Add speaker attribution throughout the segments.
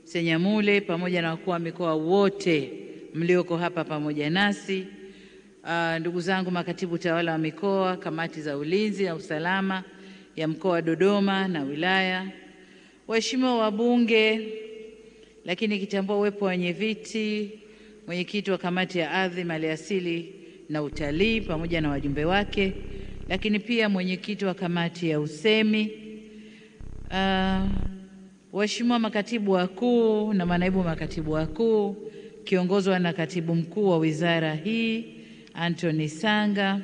Speaker 1: Senyamule pamoja na wakuu wa mikoa wote mlioko hapa pamoja nasi, ndugu zangu makatibu tawala wa mikoa, kamati za ulinzi na usalama ya mkoa wa Dodoma na wilaya, waheshimiwa wabunge, lakini kitambua uwepo wa wenyeviti, mwenyekiti wa kamati ya ardhi, maliasili na utalii pamoja na wajumbe wake, lakini pia mwenyekiti wa kamati ya usemi, waheshimiwa makatibu wakuu na manaibu makatibu wakuu kiongozwa na katibu mkuu wa wizara hii Anthony Sanga,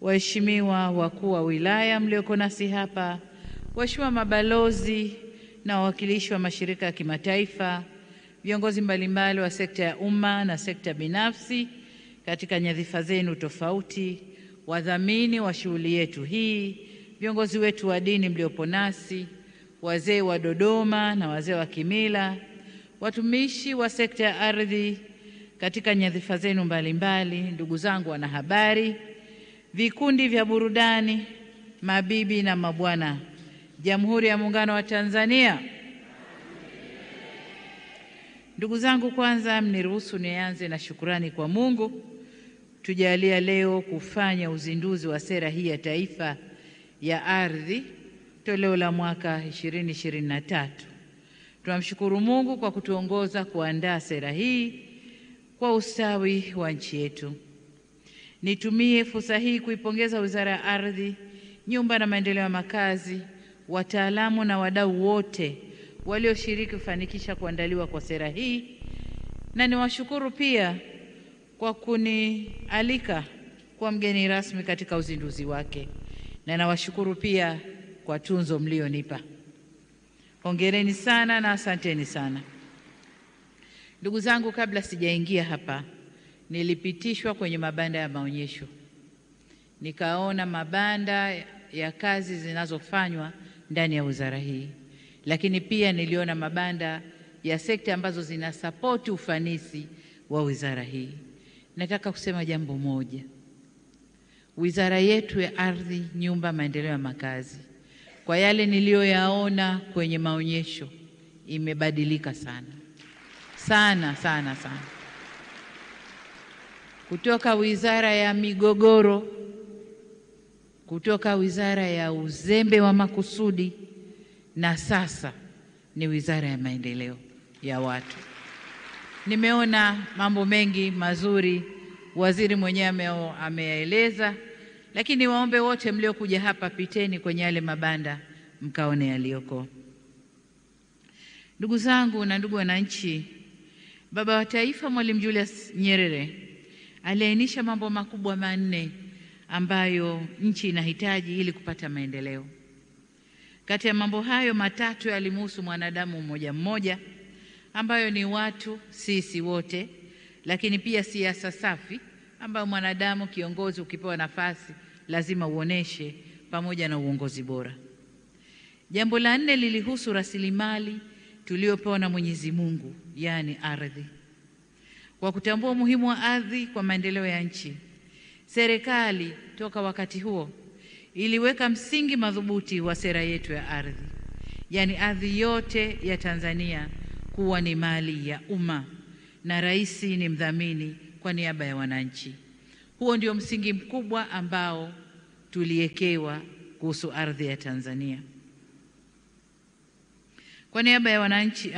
Speaker 1: waheshimiwa wakuu wa wilaya mlioko nasi hapa, waheshimiwa mabalozi na wawakilishi wa mashirika ya kimataifa, viongozi mbalimbali wa sekta ya umma na sekta binafsi katika nyadhifa zenu tofauti, wadhamini wa shughuli yetu hii, viongozi wetu wa dini mliopo nasi, wazee wa Dodoma na wazee wa kimila, watumishi wa sekta ya ardhi katika nyadhifa zenu mbalimbali, ndugu zangu wanahabari, vikundi vya burudani, mabibi na mabwana, Jamhuri ya Muungano wa Tanzania. Ndugu zangu, kwanza mniruhusu nianze na shukurani kwa Mungu tujalia leo kufanya uzinduzi wa sera hii ya taifa ya ardhi toleo la mwaka 2023. Tunamshukuru Mungu kwa kutuongoza kuandaa sera hii kwa ustawi wa nchi yetu. Nitumie fursa hii kuipongeza Wizara ya Ardhi, Nyumba na Maendeleo ya Makazi, wataalamu na wadau wote walioshiriki kufanikisha kuandaliwa kwa sera hii, na niwashukuru pia kwa kunialika kwa mgeni rasmi katika uzinduzi wake, na nawashukuru pia kwa tunzo mlionipa. Hongereni sana na asanteni sana. Ndugu zangu, kabla sijaingia hapa, nilipitishwa kwenye mabanda ya maonyesho. Nikaona mabanda ya kazi zinazofanywa ndani ya wizara hii, lakini pia niliona mabanda ya sekta ambazo zinasapoti ufanisi wa wizara hii. Nataka kusema jambo moja. Wizara yetu ya Ardhi, Nyumba, Maendeleo ya Makazi, kwa yale niliyoyaona kwenye maonyesho, imebadilika sana. Sana sana sana. Kutoka wizara ya migogoro, kutoka wizara ya uzembe wa makusudi, na sasa ni wizara ya maendeleo ya watu. Nimeona mambo mengi mazuri waziri mwenyewe ameyaeleza, lakini waombe wote mliokuja hapa, piteni kwenye yale mabanda mkaone yaliyoko. Ndugu zangu na ndugu wananchi, Baba wa Taifa Mwalimu Julius Nyerere aliainisha mambo makubwa manne ambayo nchi inahitaji ili kupata maendeleo. Kati ya mambo hayo matatu yalimhusu mwanadamu mmoja mmoja, ambayo ni watu sisi wote, lakini pia siasa safi ambayo mwanadamu kiongozi ukipewa nafasi lazima uoneshe, pamoja na uongozi bora. Jambo la nne lilihusu rasilimali tuliopewa na Mwenyezi Mungu, yani ardhi. Kwa kutambua umuhimu wa ardhi kwa maendeleo ya nchi, serikali toka wakati huo iliweka msingi madhubuti wa sera yetu ya ardhi, yani ardhi yote ya Tanzania kuwa ni mali ya umma na rais ni mdhamini kwa niaba ya wananchi. Huo ndio msingi mkubwa ambao tuliekewa kuhusu ardhi ya Tanzania. Kwa niaba ya wananchi,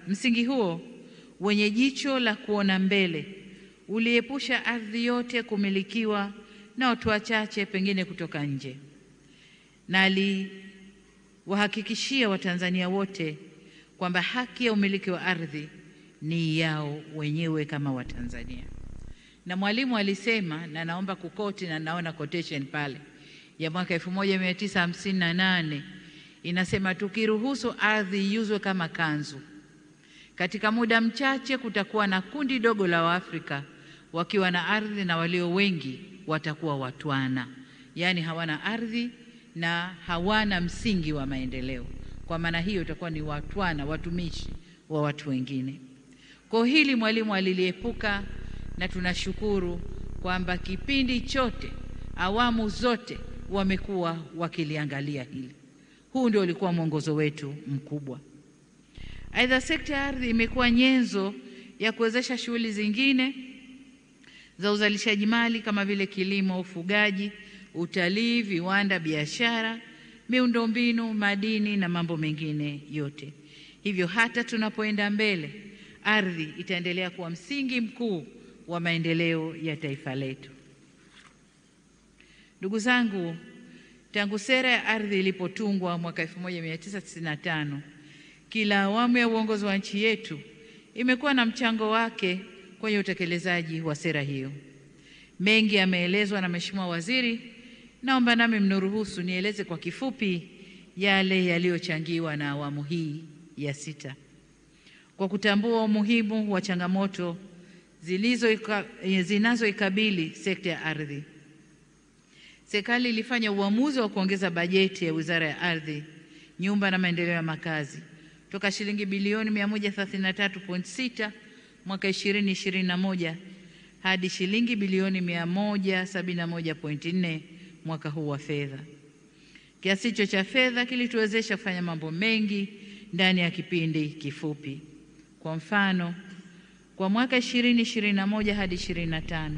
Speaker 1: msingi huo wenye jicho la kuona mbele uliepusha ardhi yote kumilikiwa na watu wachache, pengine kutoka nje, na aliwahakikishia Watanzania wote kwamba haki ya umiliki wa ardhi ni yao wenyewe kama Watanzania. Na Mwalimu alisema, na naomba kukoti, na naona quotation pale ya mwaka 1958 inasema, tukiruhusu ardhi iuzwe kama kanzu, katika muda mchache kutakuwa na kundi dogo la Waafrika wakiwa na ardhi na walio wengi watakuwa watwana, yani hawana ardhi na hawana msingi wa maendeleo. Kwa maana hiyo itakuwa ni watwana, watumishi wa watu wengine. Kwa hili Mwalimu aliliepuka, na tunashukuru kwamba kipindi chote, awamu zote wamekuwa wakiliangalia hili. Huu ndio ulikuwa mwongozo wetu mkubwa. Aidha, sekta ya ardhi imekuwa nyenzo ya kuwezesha shughuli zingine za uzalishaji mali kama vile kilimo, ufugaji, utalii, viwanda, biashara, miundombinu, madini na mambo mengine yote. Hivyo hata tunapoenda mbele, ardhi itaendelea kuwa msingi mkuu wa maendeleo ya taifa letu. Ndugu zangu, tangu sera ya ardhi ilipotungwa mwaka 1995, kila awamu ya uongozi wa nchi yetu imekuwa na mchango wake kwenye utekelezaji wa sera hiyo. Mengi yameelezwa na Mheshimiwa Waziri, naomba nami mniruhusu nieleze kwa kifupi yale yaliyochangiwa na awamu hii ya 6. Kwa kutambua umuhimu wa changamoto zinazoikabili sekta ya ardhi, serikali ilifanya uamuzi wa kuongeza bajeti ya Wizara ya Ardhi, Nyumba na Maendeleo ya Makazi toka shilingi bilioni 133.6 mwaka 2021 hadi shilingi bilioni 171.4 mwaka huu wa fedha. Kiasi hicho cha fedha kilituwezesha kufanya mambo mengi ndani ya kipindi kifupi. Kwa mfano, kwa mwaka 2021 hadi 2025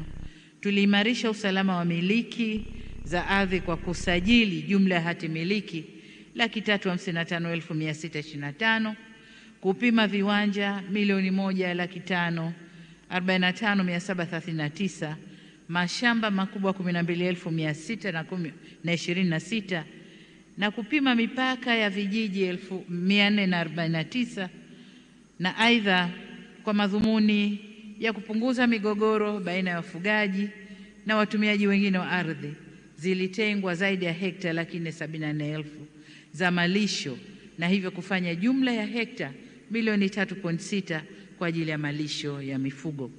Speaker 1: tuliimarisha usalama wa miliki za ardhi kwa kusajili jumla ya hati miliki 355,625, kupima viwanja 1,545,739, mashamba makubwa 12,626 na kupima mipaka ya vijiji 449, na aidha kwa madhumuni ya kupunguza migogoro baina ya wafugaji na watumiaji wengine wa ardhi, zilitengwa zaidi ya hekta 474,000 za malisho na hivyo kufanya jumla ya hekta milioni 3.6 kwa ajili ya malisho ya mifugo.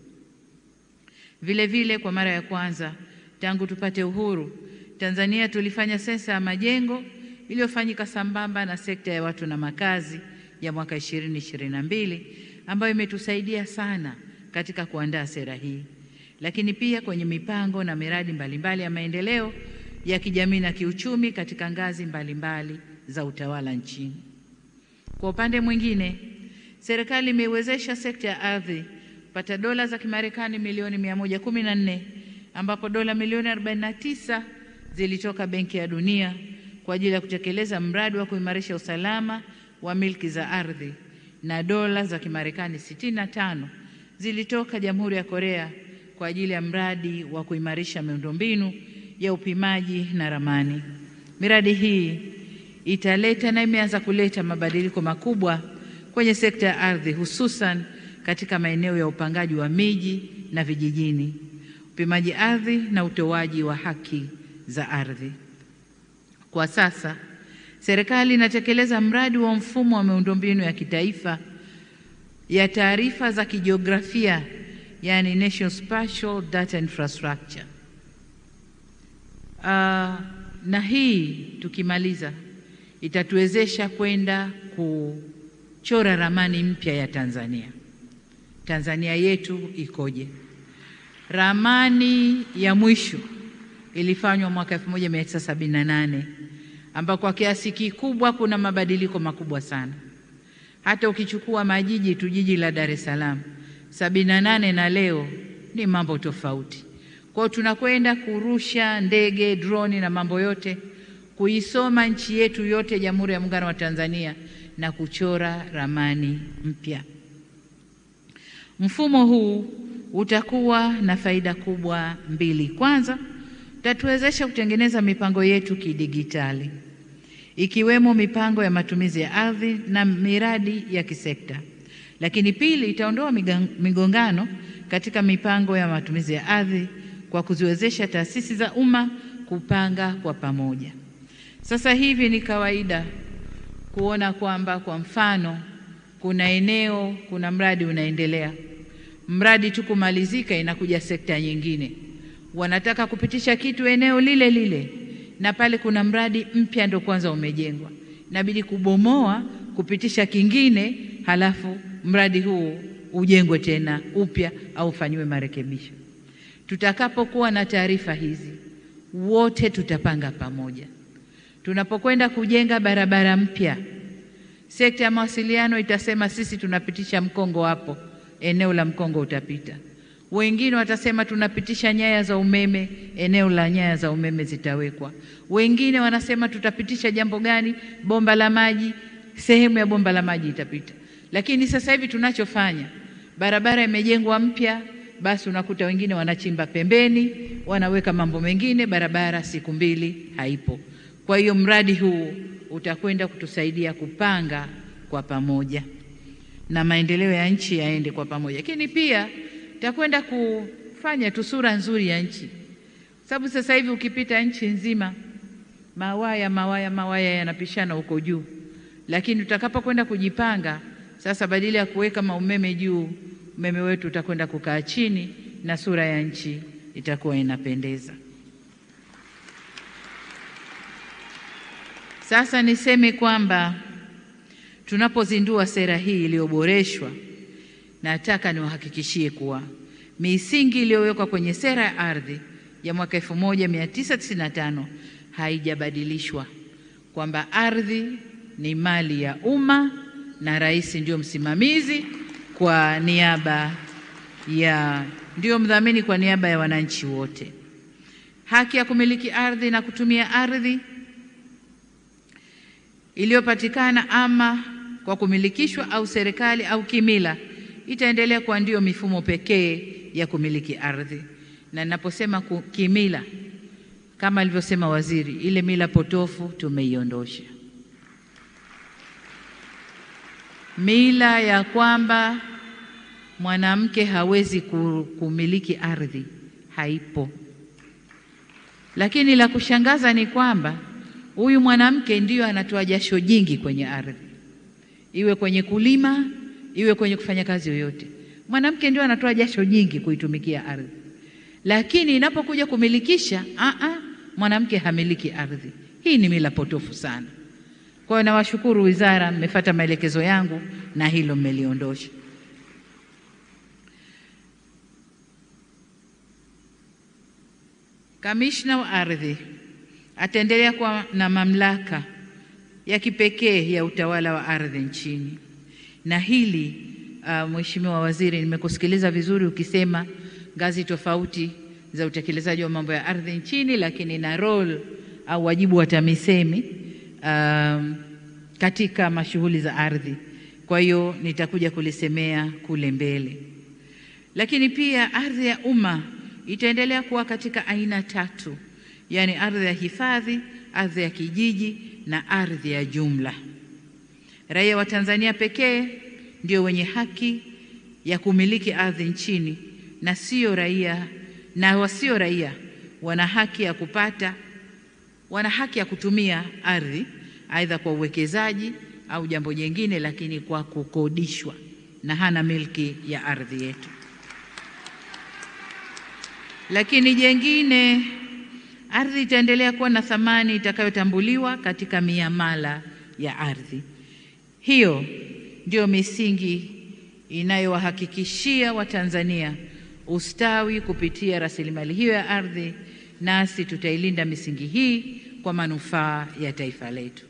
Speaker 1: Vile vile, kwa mara ya kwanza tangu tupate uhuru, Tanzania tulifanya sensa ya majengo iliyofanyika sambamba na sekta ya watu na makazi ya mwaka 2022 ambayo imetusaidia sana katika kuandaa sera hii, lakini pia kwenye mipango na miradi mbalimbali ya maendeleo ya kijamii na kiuchumi katika ngazi mbalimbali za utawala nchini. Kwa upande mwingine, serikali imeiwezesha sekta ya ardhi kupata dola za Kimarekani milioni 114, ambapo dola milioni 49 zilitoka Benki ya Dunia kwa ajili ya kutekeleza mradi wa kuimarisha usalama wa milki za ardhi, na dola za Kimarekani 65 zilitoka Jamhuri ya Korea kwa ajili ya mradi wa kuimarisha miundombinu ya upimaji na ramani. Miradi hii italeta na imeanza kuleta mabadiliko makubwa kwenye sekta ya ardhi, hususan katika maeneo ya upangaji wa miji na vijijini, upimaji ardhi na utoaji wa haki za ardhi. Kwa sasa serikali inatekeleza mradi wa mfumo wa miundombinu ya kitaifa ya taarifa za kijiografia, yani National Spatial Data Infrastructure. Na hii tukimaliza itatuwezesha kwenda kuchora ramani mpya ya Tanzania. Tanzania yetu ikoje? Ramani ya mwisho ilifanywa mwaka 1978 ambako kwa kiasi kikubwa kuna mabadiliko makubwa sana. Hata ukichukua majiji tu, jiji la Dar es Salaam 78 na leo ni mambo tofauti. Kwa tunakwenda kurusha ndege, droni na mambo yote, kuisoma nchi yetu yote, Jamhuri ya Muungano wa Tanzania, na kuchora ramani mpya. Mfumo huu utakuwa na faida kubwa mbili. Kwanza, utatuwezesha kutengeneza mipango yetu kidigitali, ikiwemo mipango ya matumizi ya ardhi na miradi ya kisekta. Lakini pili, itaondoa migongano katika mipango ya matumizi ya ardhi kwa kuziwezesha taasisi za umma kupanga kwa pamoja. Sasa hivi ni kawaida kuona kwamba kwa mfano kuna eneo, kuna mradi unaendelea, mradi tu kumalizika inakuja sekta nyingine, wanataka kupitisha kitu eneo lile lile, na pale kuna mradi mpya ndo kwanza umejengwa, inabidi kubomoa kupitisha kingine, halafu mradi huu ujengwe tena upya au ufanywe marekebisho. Tutakapokuwa na taarifa hizi, wote tutapanga pamoja. Tunapokwenda kujenga barabara mpya, Sekta ya mawasiliano itasema sisi tunapitisha mkongo hapo, eneo la mkongo utapita. Wengine watasema tunapitisha nyaya za umeme, eneo la nyaya za umeme zitawekwa. Wengine wanasema tutapitisha jambo gani, bomba la maji, sehemu ya bomba la maji itapita. Lakini sasa hivi tunachofanya, barabara imejengwa mpya, basi unakuta wengine wanachimba pembeni, wanaweka mambo mengine, barabara siku mbili haipo. Kwa hiyo mradi huu utakwenda kutusaidia kupanga kwa pamoja na maendeleo ya nchi yaende kwa pamoja. Lakini pia itakwenda kufanya tu sura nzuri ya nchi, sababu sasa hivi ukipita nchi nzima mawaya yanapishana huko juu, lakini tutakapokwenda kujipanga sasa, badala ya kuweka maumeme juu, umeme wetu utakwenda kukaa chini na sura ya nchi itakuwa inapendeza. Sasa niseme kwamba tunapozindua sera hii iliyoboreshwa, nataka niwahakikishie kuwa misingi iliyowekwa kwenye sera ya ardhi ya mwaka 1995 haijabadilishwa, kwamba ardhi ni mali ya umma na rais ndio msimamizi kwa niaba ya, ndio mdhamini kwa niaba ya wananchi wote. Haki ya kumiliki ardhi na kutumia ardhi iliyopatikana ama kwa kumilikishwa au serikali au kimila itaendelea kuwa ndio mifumo pekee ya kumiliki ardhi. Na ninaposema kimila, kama alivyosema waziri, ile mila potofu tumeiondosha. Mila ya kwamba mwanamke hawezi kumiliki ardhi haipo. Lakini la kushangaza ni kwamba huyu mwanamke ndiyo anatoa jasho jingi kwenye ardhi, iwe kwenye kulima, iwe kwenye kufanya kazi yoyote. Mwanamke ndio anatoa jasho jingi kuitumikia ardhi, lakini inapokuja kumilikisha, mwanamke hamiliki ardhi. Hii ni mila potofu sana. Kwa hiyo nawashukuru wizara, mmefuata maelekezo yangu na hilo mmeliondosha. Kamishna wa ardhi ataendelea kuwa na mamlaka ya kipekee ya utawala wa ardhi nchini. Na hili Mheshimiwa Waziri, nimekusikiliza vizuri ukisema ngazi tofauti za utekelezaji wa mambo ya ardhi nchini, lakini na role au wajibu wa TAMISEMI katika mashughuli za ardhi. Kwa hiyo nitakuja kulisemea kule mbele. Lakini pia ardhi ya umma itaendelea kuwa katika aina tatu, yani ardhi ya hifadhi, ardhi ya kijiji na ardhi ya jumla. Raia wa Tanzania pekee ndio wenye haki ya kumiliki ardhi nchini, na sio raia na wasio raia wana haki ya kutumia ardhi aidha kwa uwekezaji au jambo jingine, lakini kwa kukodishwa, na hana milki ya ardhi yetu. Lakini jengine, ardhi itaendelea kuwa na thamani itakayotambuliwa katika miamala ya ardhi. Hiyo ndio misingi inayowahakikishia Watanzania ustawi kupitia rasilimali hiyo ya ardhi, nasi tutailinda misingi hii kwa manufaa ya taifa letu.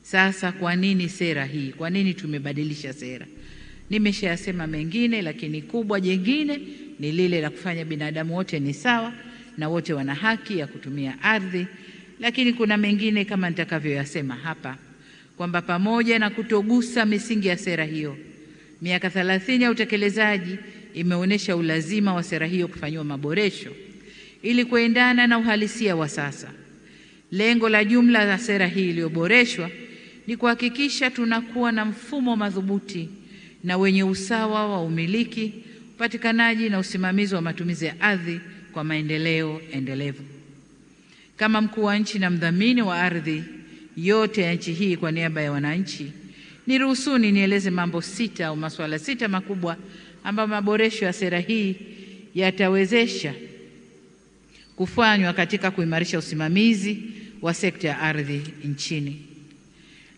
Speaker 1: Sasa kwa nini sera hii? Kwa nini tumebadilisha sera? Nimeshayasema mengine, lakini kubwa jingine ni lile la kufanya binadamu wote ni sawa na wote wana haki ya kutumia ardhi. Lakini kuna mengine kama nitakavyoyasema hapa, kwamba pamoja na kutogusa misingi ya sera hiyo, miaka 30 ya utekelezaji imeonyesha ulazima wa sera hiyo kufanyiwa maboresho ili kuendana na uhalisia wa sasa. Lengo la jumla la sera hii iliyoboreshwa ni kuhakikisha tunakuwa na mfumo madhubuti na wenye usawa wa umiliki, upatikanaji na usimamizi wa matumizi ya ardhi kwa maendeleo endelevu. Kama mkuu wa nchi na mdhamini wa ardhi yote ya nchi hii kwa niaba ya wananchi, niruhusuni nieleze mambo sita au masuala sita makubwa ambayo maboresho ya sera hii yatawezesha kufanywa katika kuimarisha usimamizi wa sekta ya ardhi nchini.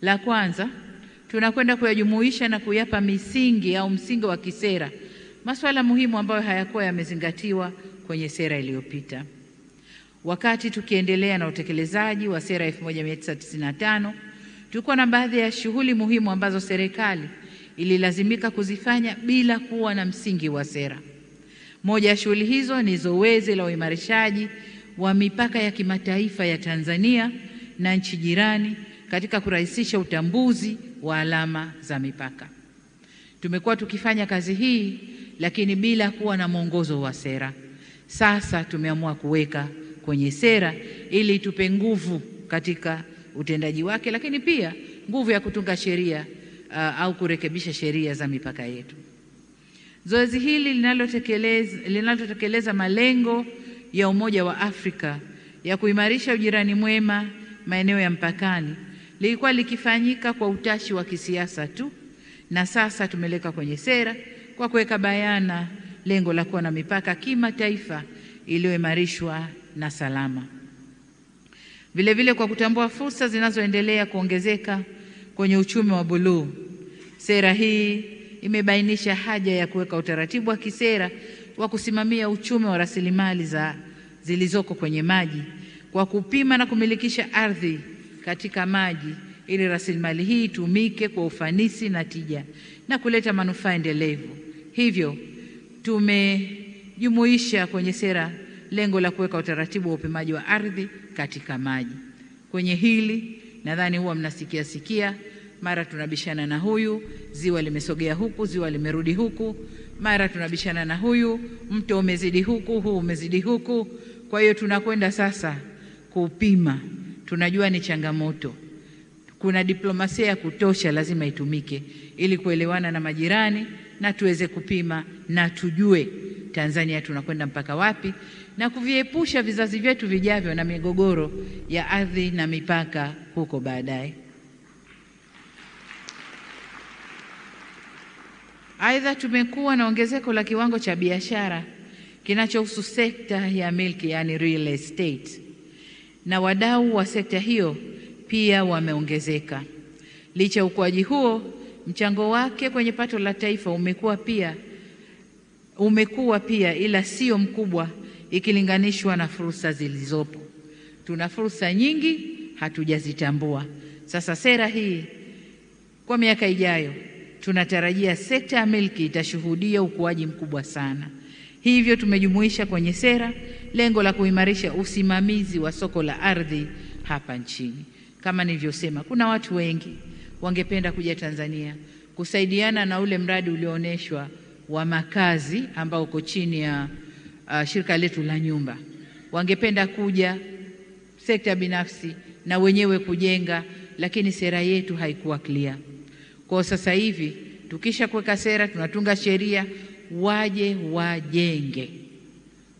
Speaker 1: La kwanza, tunakwenda kuyajumuisha na kuyapa misingi au msingi wa kisera masuala muhimu ambayo hayakuwa yamezingatiwa kwenye sera iliyopita. Wakati tukiendelea na utekelezaji wa sera 1995, Tulikuwa na baadhi ya shughuli muhimu ambazo serikali ililazimika kuzifanya bila kuwa na msingi wa sera. Moja ya shughuli hizo ni zoezi la uimarishaji wa mipaka ya kimataifa ya Tanzania na nchi jirani katika kurahisisha utambuzi wa alama za mipaka. Tumekuwa tukifanya kazi hii lakini bila kuwa na mwongozo wa sera. Sasa tumeamua kuweka kwenye sera ili tupe nguvu katika utendaji wake, lakini pia nguvu ya kutunga sheria au kurekebisha sheria za mipaka yetu. Zoezi hili linalotekeleza malengo ya Umoja wa Afrika ya kuimarisha ujirani mwema maeneo ya mpakani lilikuwa likifanyika kwa utashi wa kisiasa tu, na sasa tumeleka kwenye sera kwa kuweka bayana lengo la kuwa na mipaka kimataifa iliyoimarishwa na salama. Vile vile, kwa kutambua fursa zinazoendelea kuongezeka kwenye uchumi wa buluu, sera hii imebainisha haja ya kuweka utaratibu wa kisera wa kusimamia uchumi wa rasilimali zilizoko kwenye maji kwa kupima na kumilikisha ardhi katika maji ili rasilimali hii itumike kwa ufanisi na tija na kuleta manufaa endelevu. Hivyo tumejumuisha kwenye sera lengo la kuweka utaratibu wa upimaji wa ardhi katika maji. Kwenye hili nadhani huwa mnasikia mara tunabishana na huyu, ziwa limesogea huku, ziwa limerudi huku, mara tunabishana na huyu, mto umezidi huku, huu umezidi huku. Kwa hiyo tunakwenda sasa kupima. Tunajua ni changamoto. Kuna diplomasia ya kutosha lazima itumike ili kuelewana na majirani na tuweze kupima na tujue Tanzania tunakwenda mpaka wapi na kuviepusha vizazi vyetu vijavyo na migogoro ya ardhi na mipaka huko baadaye. Aidha, tumekuwa na ongezeko la kiwango cha biashara kinachohusu sekta ya milki, yani real estate, na wadau wa sekta hiyo pia wameongezeka. Licha ya ukuaji huo, mchango wake kwenye pato la taifa umekuwa pia ila sio mkubwa ikilinganishwa na fursa zilizopo. Tuna fursa nyingi hatujazitambua. Sasa sera hii kwa miaka ijayo tunatarajia sekta ya milki itashuhudia ukuaji mkubwa sana. Hivyo tumejumuisha kwenye sera lengo la kuimarisha usimamizi wa soko la ardhi hapa nchini. Kama nilivyosema, kuna watu wengi wangependa kuja Tanzania kusaidiana na ule mradi uliooneshwa wa makazi ambao uko chini ya shirika letu la nyumba. Wangependa kuja sekta binafsi na wenyewe kujenga, lakini sera yetu haikuwa clear. Kwa sasa hivi tukisha kuweka sera, tunatunga sheria, waje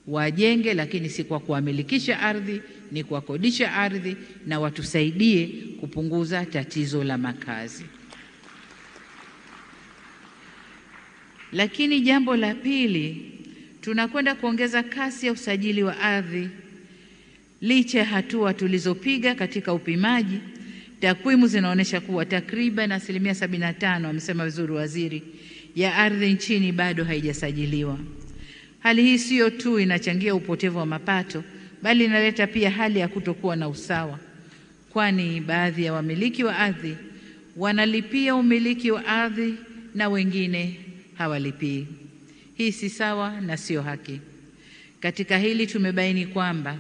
Speaker 1: wajenge, lakini si kwa kuamilikisha ardhi, ni kwa kodisha ardhi, na watusaidie kupunguza tatizo la makazi. Lakini jambo la pili, tunakwenda kuongeza kasi ya usajili wa ardhi. Licha ya hatua tulizopiga katika upimaji, takwimu zinaonyesha kuwa takriban 75%, amesema vizuri waziri, ya ardhi nchini bado haijasajiliwa. Hali hii sio tu inachangia upotevu wa mapato, bali inaleta pia hali ya kutokuwa na usawa, kwani baadhi ya wamiliki wa ardhi wanalipia umiliki wa ardhi na wengine hawalipii. Hii si sawa na sio haki. Katika hili tumebaini kwamba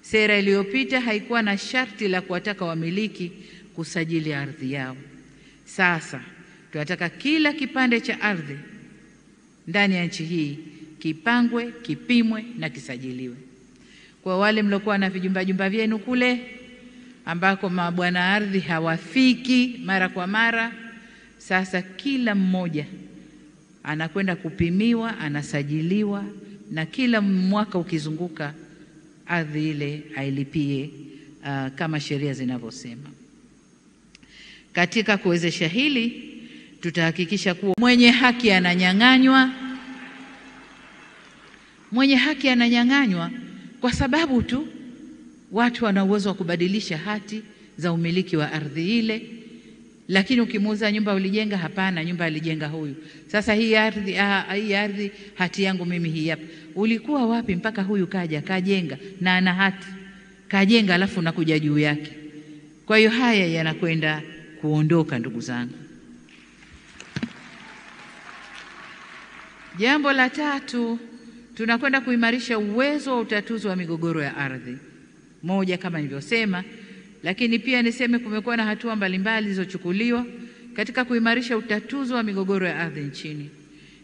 Speaker 1: sera iliyopita haikuwa na sharti la kuwataka wamiliki kusajili ardhi yao. Sasa tunataka kila kipande cha ardhi ndani ya nchi hii kipangwe, kipimwe na kisajiliwe. Kwa wale mliokuwa na vijumba vyenu kule ambako mabwana ardhi hawafiki mara kwa mara, sasa kila mmoja anakwenda kupimiwa, anasajiliwa, na kila mwaka ukizunguka ardhi ile ailipie kama sheria zinavyosema. Katika kuwezesha hili, tutahakikisha kuwa mwenye haki ananyang'anywa kwa sababu tu watu wana uwezo wa kubadilisha hati za umiliki wa ardhi ile. Lakini ukimuuza nyumba ulijenga, hapana, nyumba alijenga huyu. Sasa hii ardhi hati yangu mimi hii hapa. Ulikuwa wapi mpaka huyu kajenga na ana hati? Kajenga alafu nakuja juu yake. Kwa hiyo haya yanakwenda kuondoka, ndugu zangu. Jambo la tatu, tunakwenda kuimarisha uwezo wa utatuzi wa migogoro ya ardhi. Moja, kama nilivyosema, lakini pia niseme kumekuwa na hatua mbalimbali zilizochukuliwa katika kuimarisha utatuzi wa migogoro ya ardhi nchini.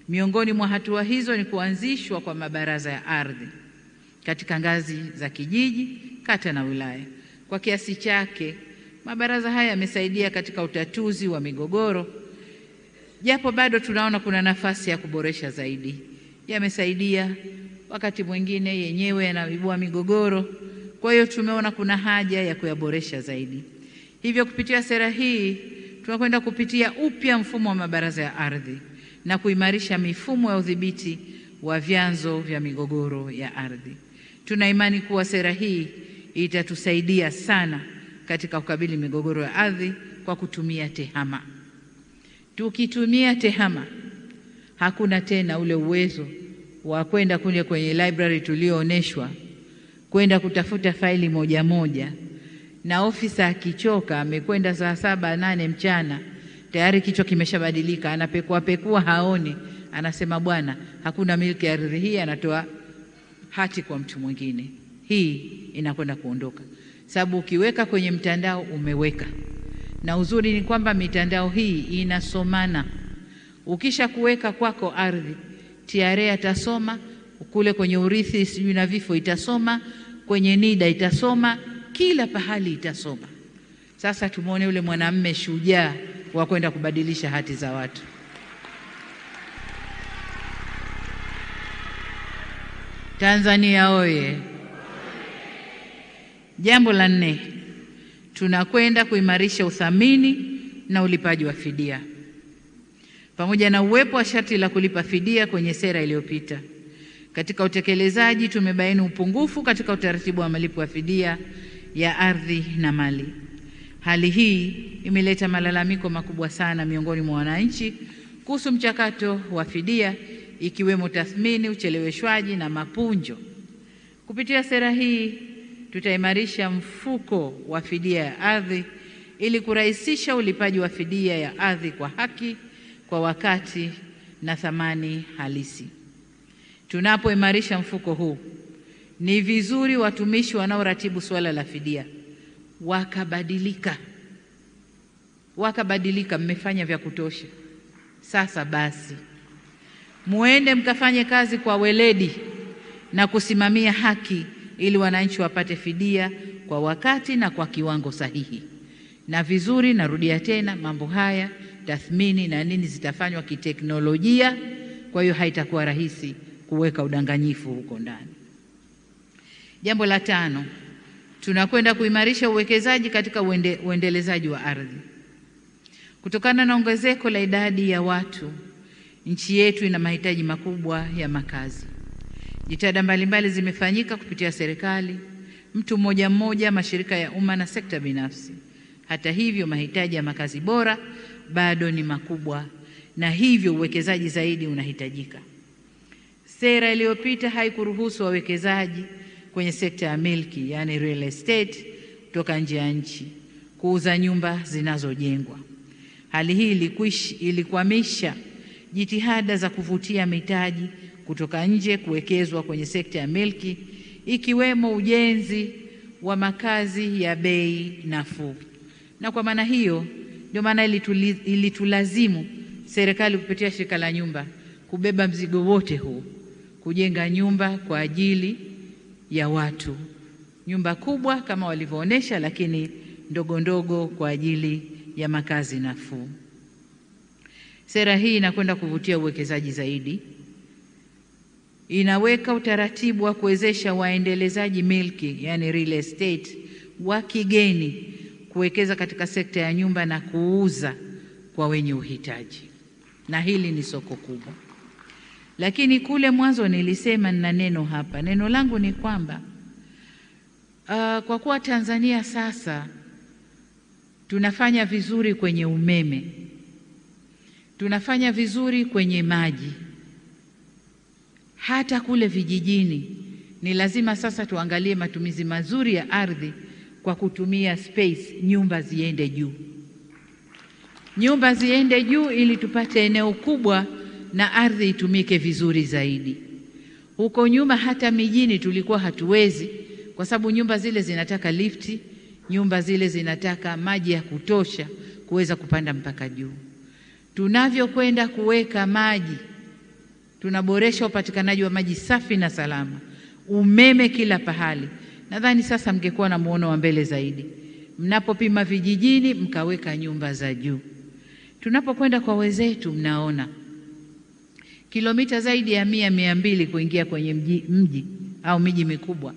Speaker 1: Miongoni mwa hatua hizo ni kuanzishwa kwa mabaraza ya ardhi katika ngazi za kijiji, kata na wilaya. Kwa kiasi chake, mabaraza haya yamesaidia katika utatuzi wa migogoro, japo bado tunaona kuna nafasi ya kuboresha zaidi. Yamesaidia, wakati mwingine yenyewe yanaibua migogoro, kwa hiyo tumeona kuna haja ya kuyaboresha zaidi. Hivyo kupitia sera hii tunakwenda kupitia upya mfumo wa mabaraza ya ardhi na kuimarisha mifumo ya udhibiti wa vyanzo vya migogoro ya ardhi. Tuna imani kuwa sera hii itatusaidia sana katika kukabili migogoro ya ardhi kwa kutumia tehama. Tukitumia tehama, hakuna tena ule uwezo wa kwenda kule kwenye library tuliooneshwa kwenda kutafuta faili moja moja, na ofisa akichoka amekwenda saa 7-8 mchana tayari kichwa kimeshabadilika, anapekua pekua haoni, anasema bwana hakuna miliki ya ardhi hii, anatoa hati kwa mtu mwingine. Hii inakwenda kuondoka, sababu ukiweka kwenye mtandao umeweka, na uzuri ni kwamba mitandao hii inasomana. Ukisha kuweka kwako ardhi, TRA atasoma, kule kwenye urithi sijui na vifo itasoma, kwenye NIDA itasoma, kila pahali itasoma. Sasa tumuone yule mwanamume shujaa wa kwenda kubadilisha hati za watu. Tanzania oye! Jambo la 4, tunakwenda kuimarisha uthamini na ulipaji wa fidia. Pamoja na uwepo wa sharti la kulipa fidia kwenye sera iliyopita, katika utekelezaji tumebaini upungufu katika utaratibu wa malipo ya fidia ya ardhi na mali. Hali hii imeleta malalamiko makubwa sana miongoni mwa wananchi kuhusu mchakato wa fidia, ikiwemo tathmini, ucheleweshwaji na mapunjo. Kupitia sera hii tutaimarisha mfuko wa fidia ya ardhi ili kurahisisha ulipaji wa fidia ya ardhi kwa haki, kwa wakati na thamani halisi. Tunapoimarisha mfuko huu, ni vizuri watumishi wanaoratibu suala la fidia wakabadilika. Mmefanya vya kutosha, sasa basi muende mkafanye kazi kwa weledi na kusimamia haki ili wananchi wapate fidia kwa wakati na kwa kiwango sahihi. Na vizuri, narudia tena, mambo haya tathmini na nini zitafanywa kiteknolojia, kwa hiyo haitakuwa rahisi kuweka udanganyifu huko ndani. Jambo la 5, tunakwenda kuimarisha uwekezaji katika uendelezaji wa ardhi. Kutokana na ongezeko la idadi ya watu, nchi yetu ina mahitaji makubwa ya makazi. Jitihada mbalimbali zimefanyika kupitia serikali, mtu mmoja, mashirika ya umma na sekta binafsi. Hata hivyo, mahitaji ya makazi bora bado ni makubwa, na hivyo uwekezaji zaidi unahitajika. Sera iliyopita haikuruhusu wawekezaji kwenye sekta ya milki, yani real estate, kutoka nje ya nchi kuuza nyumba zinazojengwa. Hali hii ilikwamisha jitihada za kuvutia mitaji kutoka nje kuwekezwa kwenye sekta ya milki, ikiwemo ujenzi wa makazi ya bei nafuu. Na kwa maana hiyo ndio maana ilitulazimu serikali kupitia shirika la nyumba kubeba mzigo wote huu, kujenga nyumba kwa ajili ya watu, nyumba kubwa kama walivyoonesha, lakini ndogo ndogo kwa ajili ya makazi nafuu. Sera hii inakwenda kuvutia uwekezaji zaidi. Inaweka utaratibu wa kuwezesha waendelezaji milki, yani real estate, wa kigeni kuwekeza katika sekta ya nyumba na kuuza kwa wenye uhitaji, na hili ni soko kubwa. Lakini kule mwanzo nilisema nina neno hapa. Neno langu ni kwamba kwa kuwa Tanzania sasa tunafanya vizuri kwenye umeme, tunafanya vizuri kwenye maji, hata kule vijijini ni lazima sasa tuangalie matumizi mazuri ya ardhi kwa kutumia space, nyumba ziende juu. nyumba ziende juu ili tupate eneo kubwa na ardhi itumike vizuri zaidi. Huko nyuma hata mijini tulikuwa hatuwezi, kwa sababu nyumba zile zinataka lifti, nyumba zile zinataka maji ya kutosha kuweza kupanda mpaka juu. Tunavyokwenda kuweka maji, tunaboresha upatikanaji wa maji safi na salama, umeme kila pahali. Nadhani sasa mngekuwa na muono wa mbele zaidi, mnapopima vijijini mkaweka nyumba za juu. Tunapokwenda kwa wenzetu, mnaona kilomita zaidi ya 100-200 kuingia kwenye mji au miji mikubwa,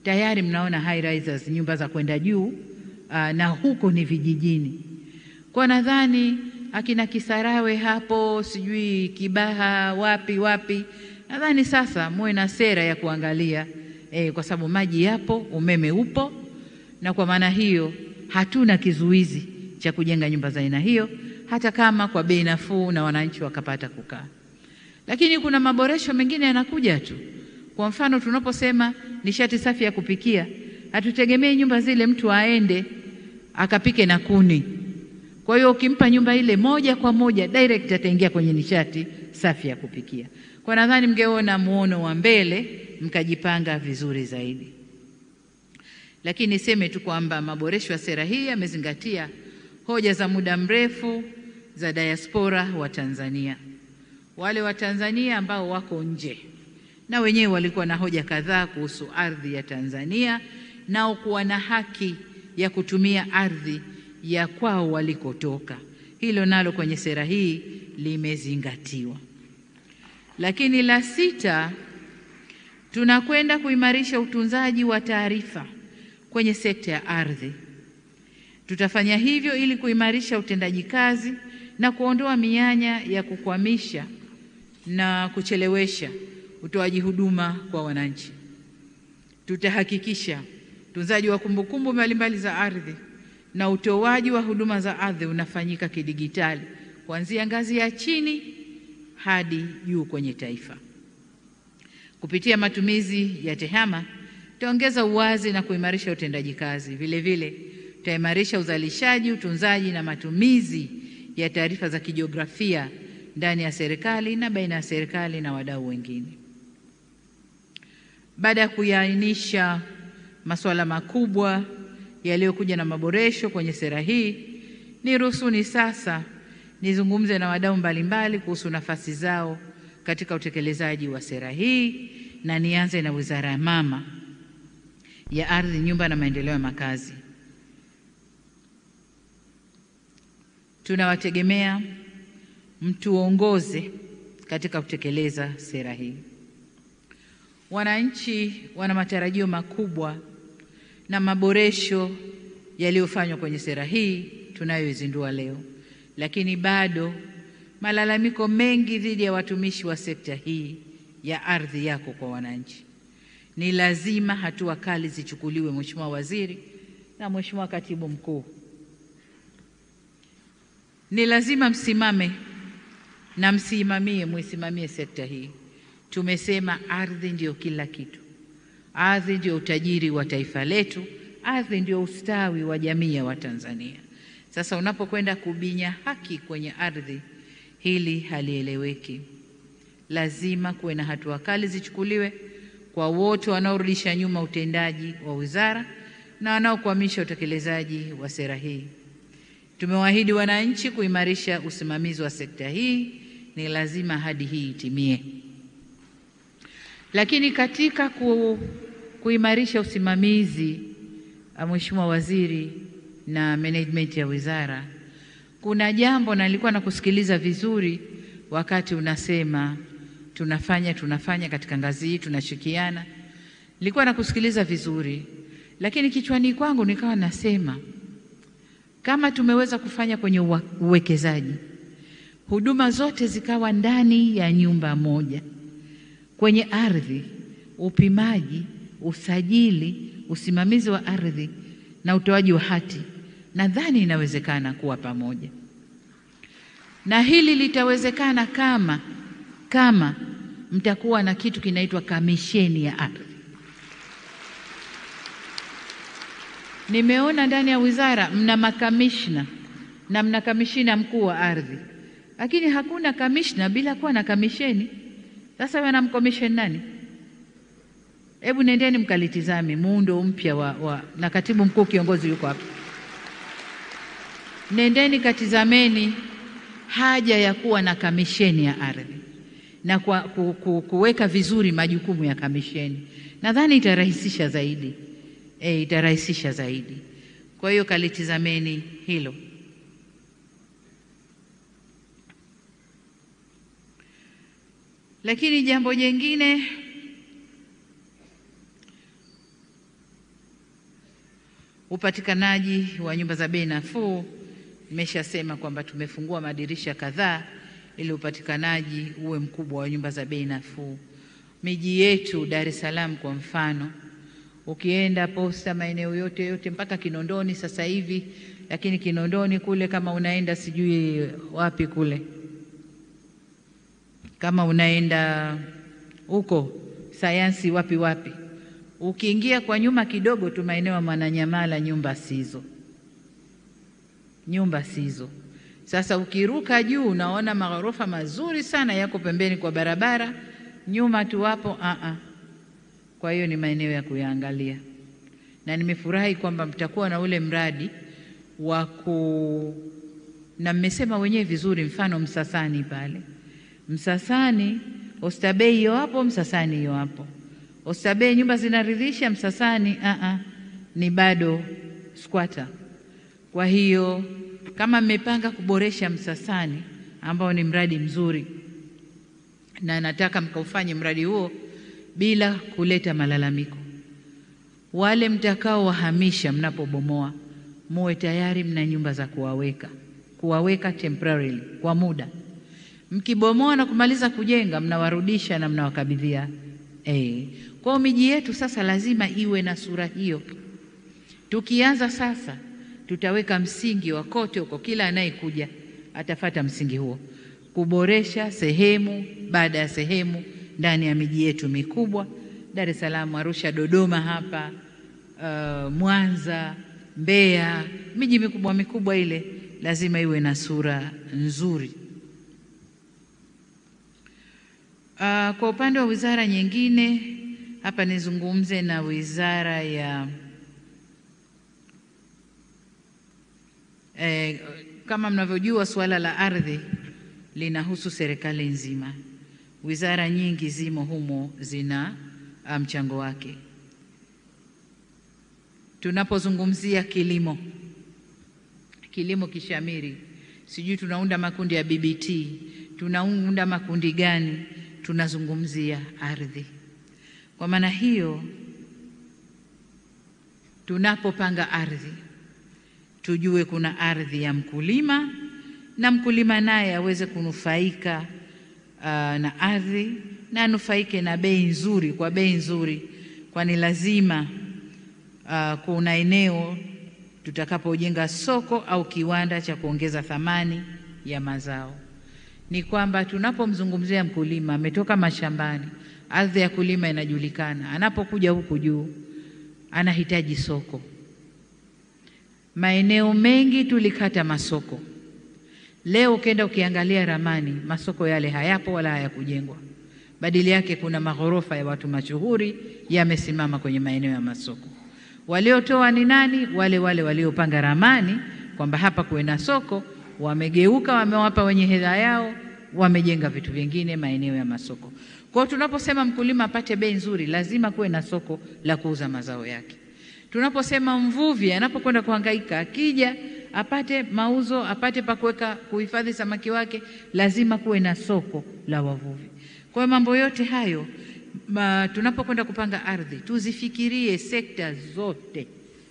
Speaker 1: tayari mnaona high rises, nyumba za kwenda juu, na huko ni vijijini. Kwa nadhani akina Kisarawe hapo, sijui Kibaha, wapi, nadhani sasa muwe na sera ya kuangalia, kwa sababu maji yapo, umeme upo, na kwa maana hiyo hatuna kizuizi cha kujenga nyumba za aina hiyo, hata kama kwa bei nafuu na wananchi wakapata kukaa. Lakini kuna maboresho mengine yanakuja tu. Kwa mfano, tunaposema nishati safi ya kupikia, hatutegemei nyumba zile mtu aende akapike na kuni. Kwa hiyo ukimpa nyumba ile moja kwa moja direct ataingia kwenye nishati safi ya kupikia. Kwa nadhani mngeona muono wa mbele mkajipanga vizuri zaidi. Lakini niseme tu kwamba maboresho ya sera hii yamezingatia hoja za muda mrefu za diaspora wa Tanzania. Wale wa Tanzania ambao wako nje na wenyewe walikuwa na hoja kadhaa kuhusu ardhi ya Tanzania, nao kuwa na haki ya kutumia ardhi ya kwao walikotoka. Hilo nalo kwenye sera hii limezingatiwa. Lakini la 6, tunakwenda kuimarisha utunzaji wa taarifa kwenye sekta ya ardhi. Tutafanya hivyo ili kuimarisha utendaji kazi na kuondoa mianya ya kukwamisha na kuchelewesha utoaji huduma kwa wananchi. Tutahakikisha utunzaji wa kumbukumbu mbalimbali za ardhi na utoaji wa huduma za ardhi unafanyika kidigitali kuanzia ngazi ya chini hadi juu kwenye taifa. Kupitia matumizi ya TEHAMA, tutaongeza uwazi na kuimarisha utendaji kazi. Vile vile, tutaimarisha uzalishaji, utunzaji na matumizi ya taarifa za kijiografia ndani ya serikali na baina ya serikali na wadau wengine. Baada ya kuainisha masuala makubwa yaliyokuja na maboresho kwenye sera hii, niruhusuni sasa nizungumze na wadau mbalimbali kuhusu nafasi zao katika utekelezaji wa sera hii, na nianze na Wizara ya Mama ya Ardhi, Nyumba na Maendeleo ya Makazi. Tunawategemea mtuongoze katika kutekeleza sera hii. Wananchi wana matarajio makubwa na maboresho yaliyofanywa kwenye sera hii tunayoizindua leo, lakini bado malalamiko mengi dhidi ya watumishi wa sekta hii ya ardhi yako kwa wananchi. Ni lazima hatua kali zichukuliwe, Mheshimiwa Waziri na Mheshimiwa Katibu Mkuu. Ni lazima msimame na mwisimamie sekta hii. Tumesema ardhi ndio kila kitu. Ardhi ndio utajiri wa taifa letu. Ardhi ndio ustawi wa jamii ya Watanzania. Sasa unapokwenda kubinya haki kwenye ardhi, hili halieleweki. Lazima kuwe na hatua kali zichukuliwe kwa wote wanaorudisha nyuma utendaji wa wizara na wanaokwamisha utekelezaji wa sera hii. Tumewaahidi wananchi kuimarisha usimamizi wa sekta hii, ni lazima ahadi hii itimie. Lakini katika kuimarisha usimamizi, Mheshimiwa Waziri na management ya wizara, kuna jambo na nilikuwa nakusikiliza vizuri wakati unasema tunafanya katika ngazi hii, tunashikiana. Nilikuwa nakusikiliza vizuri, lakini kichwani kwangu nikawa nasema kama tumeweza kufanya kwenye uwekezaji, huduma zote zikawa ndani ya nyumba moja, kwenye ardhi, upimaji, usajili, usimamizi wa ardhi na utoaji wa hati, nadhani inawezekana kuwa pamoja. Na hili litawezekana kama mtakuwa na kitu kinaitwa kamisheni ya ardhi. Nimeona ndani ya wizara mna makamishna na mna kamishina mkuu wa ardhi, lakini hakuna kamishna bila kuwa na kamisheni. Sasa wanamkomisheni nani? Hebu nendeni mkalitizame muundo mpya na katibu mkuu kiongozi yuko hapa. Nendeni katizameni haja ya kuwa na kamisheni ya ardhi na kuweka vizuri majukumu ya kamisheni. Nadhani itarahisisha zaidi. Itarahisisha zaidi. Kwa hiyo kalitizameni hilo. Lakini jambo jingine, upatikanaji wa nyumba za bei nafuu. Nimeshasema kwamba tumefungua madirisha kadhaa ili upatikanaji uwe mkubwa wa nyumba za bei nafuu. Miji yetu Dar es Salaam kwa mfano, ukienda Posta, maeneo yote mpaka Kinondoni sasa hivi, lakini Kinondoni kule kama unaenda sijui wapi kule, kama unaenda huko Sayansi wapi, ukiingia kwa nyuma kidogo tu maeneo ya Mwananyamala, nyumba sizo. Sasa ukiruka juu unaona maghorofa mazuri sana yako pembeni kwa barabara, nyuma tu hapo Kwa hiyo ni maeneo ya kuyaangalia, na nimefurahi kwamba mtakuwa na ule mradi na mmesema wenyewe vizuri, mfano Msasani pale. Msasani Oysterbay hiyo hapo, Msasani hiyo hapo. Oysterbay nyumba zinaridhisha, Msasani ni bado squatter. Kwa hiyo kama mmepanga kuboresha Msasani ambao ni mradi mzuri, na nataka mkaufanye mradi huo bila kuleta malalamiko, wale mtakao wahamisha mnapobomoa muwe tayari mna nyumba za kuwaweka temporarily kwa muda. Mkibomoa na kumaliza kujenga mnawarudisha na mnawakabidhia. Kwa miji yetu sasa lazima iwe na sura hiyo. Tukianza sasa tutaweka msingi wa kote huko, kila anayekuja atafata msingi huo, kuboresha sehemu baada ya sehemu ndani ya miji yetu mikubwa, Dar es Salaam, Arusha, Dodoma hapa, Mwanza, Mbeya, miji mikubwa ile lazima iwe na sura nzuri. Kwa upande wa wizara nyingine hapa nizungumze na wizara ya kama mnavyojua suala la ardhi linahusu serikali nzima. Wizara nyingi zimo humo, zina mchango wake. Tunapozungumzia kilimo kishamiri, sijui tunaunda makundi ya BBT, tunaunda makundi gani, tunazungumzia ardhi. Kwa maana hiyo tunapopanga ardhi tujue kuna ardhi ya mkulima, na mkulima naye aweze kunufaika na ardhi na anufaike na bei nzuri, kwani lazima kuna eneo tutakapojenga soko au kiwanda cha kuongeza thamani ya mazao. Ni kwamba tunapomzungumzia mkulima ametoka mashambani, ardhi ya kulima inajulikana, anapokuja huku juu anahitaji soko. Maeneo mengi tulikata masoko. Leo ukienda ukiangalia ramani, masoko yale hayapo wala hayakujengwa. Badili yake kuna maghorofa ya watu mashuhuri yamesimama kwenye maeneo ya masoko. Waliotoa ni nani? Wale waliopanga ramani kwamba hapa kuwe na soko, wamegeuka, wamewapa wenye hela yao, wamejenga vitu vingine maeneo ya masoko. Kwa tunaposema mkulima apate bei nzuri, lazima kuwe na soko la kuuza mazao yake. Tunaposema mvuvi anapokwenda kuhangaika, akija apate mauzo, apate pa kuhifadhi samaki wake, lazima kuwe na soko la wavuvi. Kwa mambo yote hayo tunapokwenda kupanga ardhi tuzifikirie sekta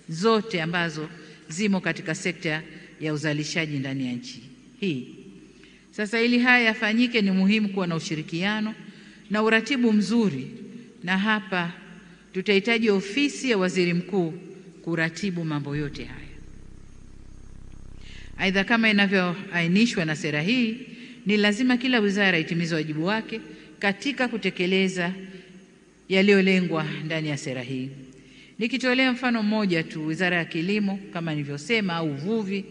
Speaker 1: zote ambazo zimo katika sekta ya uzalishaji ndani ya nchi hii. Sasa ili haya yafanyike, ni muhimu kuwa na ushirikiano na uratibu mzuri, na hapa tutahitaji ofisi ya waziri mkuu kuratibu mambo yote haya. Aidha, kama inavyoainishwa na sera hii, ni lazima kila wizara itimize wajibu wake katika kutekeleza yaliyolengwa ndani ya sera hii. Nikitolea mfano mmoja tu, wizara ya kilimo kama nilivyosema, au uvuvi,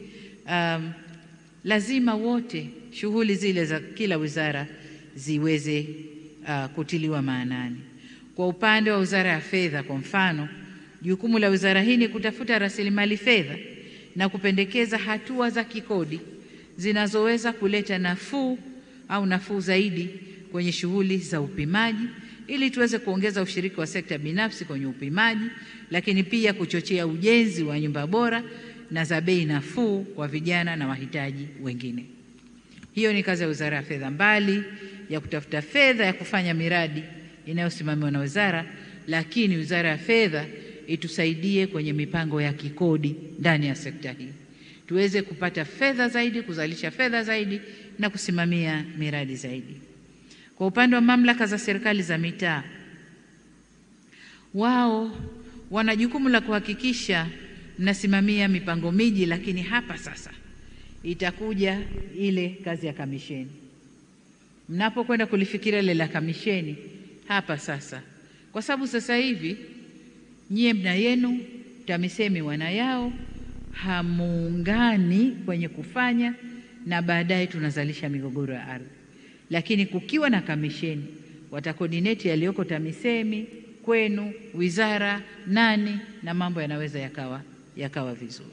Speaker 1: lazima wote shughuli zile za kila wizara ziweze kutiliwa maanani. Kwa upande wa Wizara ya Fedha kwa mfano, jukumu la wizara hii ni kutafuta rasilimali fedha na kupendekeza hatua za kikodi zinazoweza kuleta nafuu zaidi kwenye shughuli za upimaji ili tuweze kuongeza ushiriki wa sekta binafsi kwenye upimaji, lakini pia kuchochea ujenzi wa nyumba bora na za bei nafuu kwa vijana na wahitaji wengine. Hiyo ni kazi ya Wizara ya Fedha, mbali ya kutafuta fedha ya kufanya miradi inayosimamiwa na wizara, lakini Wizara ya Fedha itusaidie kwenye mipango ya kikodi ndani ya sekta hii, tuweze kupata fedha zaidi, kuzalisha fedha zaidi na kusimamia miradi zaidi. Kwa upande wa mamlaka za serikali za mitaa, wao wana jukumu la kuhakikisha mnasimamia mipango miji, lakini hapa sasa itakuja ile kazi ya kamisheni. Mnapokwenda kulifikiria ile la kamisheni hapa sasa, kwa sababu sasa hivi nyie mna yenu, TAMISEMI wana yao, hamuungani kwenye kufanya na baadaye tunazalisha migogoro ya ardhi. Lakini kukiwa na kamisheni, watakoordinate yaliyoko TAMISEMI kwenu, wizara, nani, na mambo yanaweza yakawa vizuri.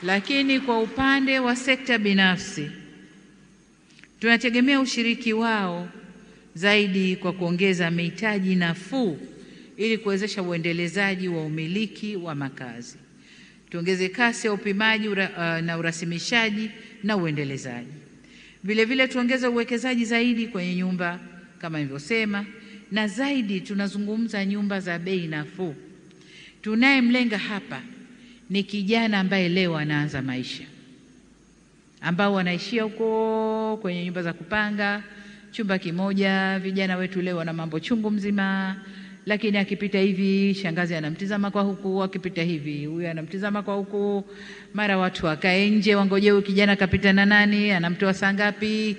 Speaker 1: Lakini kwa upande wa sekta binafsi, tunategemea ushiriki wao zaidi kwa kuongeza mitaji nafuu ili kuwezesha uendelezaji wa umiliki wa makazi. Tuongeze kasi ya upimaji na urasimishaji na uendelezaji. Vile vile tuongeze uwekezaji zaidi kwenye nyumba kama nilivyosema, na zaidi tunazungumza nyumba za bei nafuu. Tunayemlenga hapa ni kijana ambaye leo anaanza maisha, ambao wanaishia huko kwenye nyumba za kupanga chumba kimoja. Vijana wetu leo wana mambo chungu mzima, lakini akipita hivi shangazi anamtizama kwa huku, akipita hivi huyu anamtizama kwa huku, mara watu wakae nje wangoje huyu kijana kapita na nani, anamtoa saa ngapi.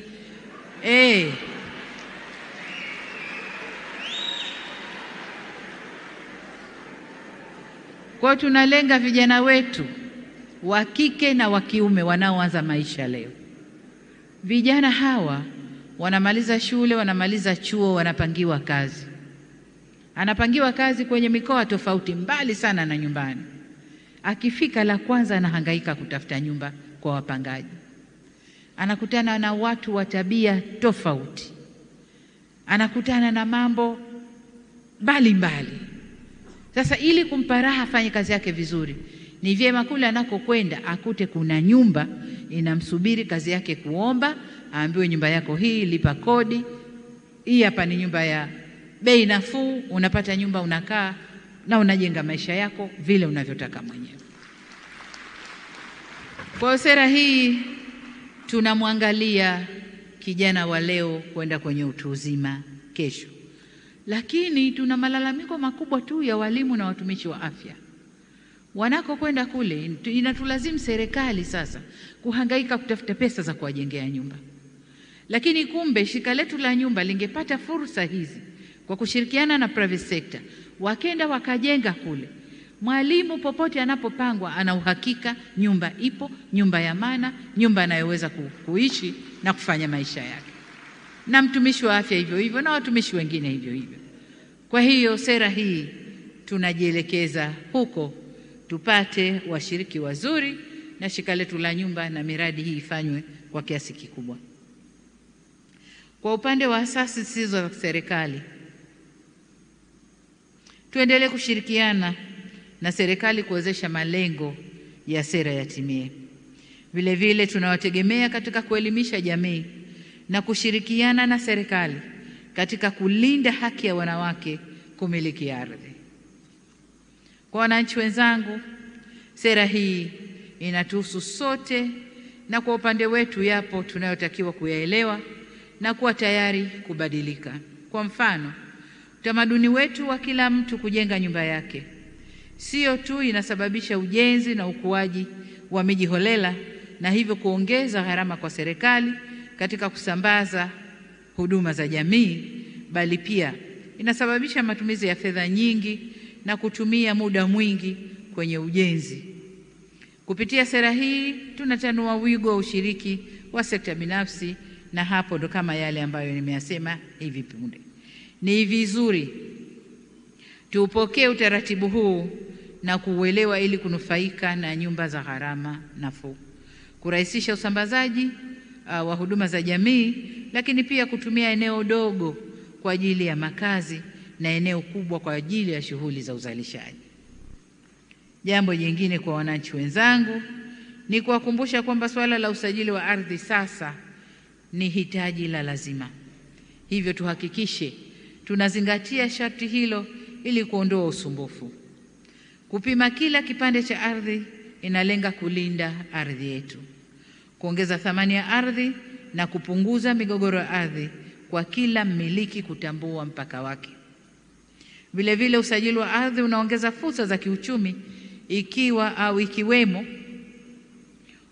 Speaker 1: Kwa tunalenga vijana wetu wa kike na wa kiume wanaoanza maisha leo. Vijana hawa wanamaliza shule, wanamaliza chuo, wanapangiwa kazi. Anapangiwa kazi kwenye mikoa tofauti, mbali sana na nyumbani. Akifika la kwanza anahangaika kutafuta nyumba kwa wapangaji. Anakutana na watu wa tabia tofauti. Anakutana na mambo mbalimbali. Sasa ili kumpa raha afanye kazi yake vizuri, ni vyema kule anakokwenda akute kuna nyumba inamsubiri, kazi yake kuomba, aambiwe nyumba yako hii, lipa kodi, hii hapa ni nyumba ya bei nafuu, unapata nyumba, unakaa na unajenga maisha yako vile unavyotaka mwenyewe. Kwa sera hii tunamwangalia kijana wa leo kwenda kwenye utu uzima kesho. Lakini tuna malalamiko makubwa tu ya walimu na watumishi wa afya. Wanakokwenda kule inatulazimu serikali sasa kuhangaika kutafuta pesa za kuwajengea nyumba. Lakini kumbe shirika letu la nyumba lingepata fursa hizi kwa kushirikiana na private sector, wakenda wakajenga kule. Mwalimu popote anapopangwa ana uhakika nyumba ipo, nyumba ya maana, nyumba anayoweza kuishi na kufanya maisha yake. Na mtumishi wa afya hivyo hivyo, na watumishi wengine hivyo hivyo. Kwa hiyo sera hii tunajielekeza huko, tupate washiriki wazuri na shirika letu la nyumba, na miradi hii ifanywe kwa kiasi kikubwa. Kwa upande wa asasi zisizo za serikali, tuendelee kushirikiana na serikali kuwezesha malengo ya sera yatimie. Vile vile tunawategemea katika kuelimisha jamii na kushirikiana na serikali katika kulinda haki ya wanawake kumiliki ardhi. Kwa wananchi wenzangu, sera hii inatuhusu sote, na kwa upande wetu yapo tunayotakiwa kuyaelewa na kuwa tayari kubadilika. Kwa mfano, utamaduni wetu wa kila mtu kujenga nyumba yake sio tu inasababisha ujenzi na ukuaji wa miji holela, na hivyo kuongeza gharama kwa serikali katika kusambaza huduma za jamii, bali pia inasababisha matumizi ya fedha nyingi na kutumia muda mwingi kwenye ujenzi. Kupitia sera hii tunatanua wigo wa ushiriki wa sekta binafsi, na hapo ndo kama yale ambayo nimeyasema hivi punde. Ni vizuri tuupokee utaratibu huu na kuuelewa ili kunufaika na nyumba za gharama nafuu, kurahisisha usambazaji wa huduma za jamii, lakini pia kutumia eneo dogo kwa ajili ya makazi na eneo kubwa kwa ajili ya shughuli za uzalishaji. Jambo jingine kwa wananchi wenzangu ni kuwakumbusha kwamba swala la usajili wa ardhi sasa ni hitaji la lazima. Hivyo tuhakikishe tunazingatia sharti hilo ili kuondoa usumbufu. Kupima kila kipande cha ardhi inalenga kulinda ardhi yetu, kuongeza thamani ya ardhi na kupunguza migogoro ya ardhi kwa kila mmiliki kutambua mpaka wake. Vile vile usajili wa ardhi unaongeza fursa za kiuchumi ikiwemo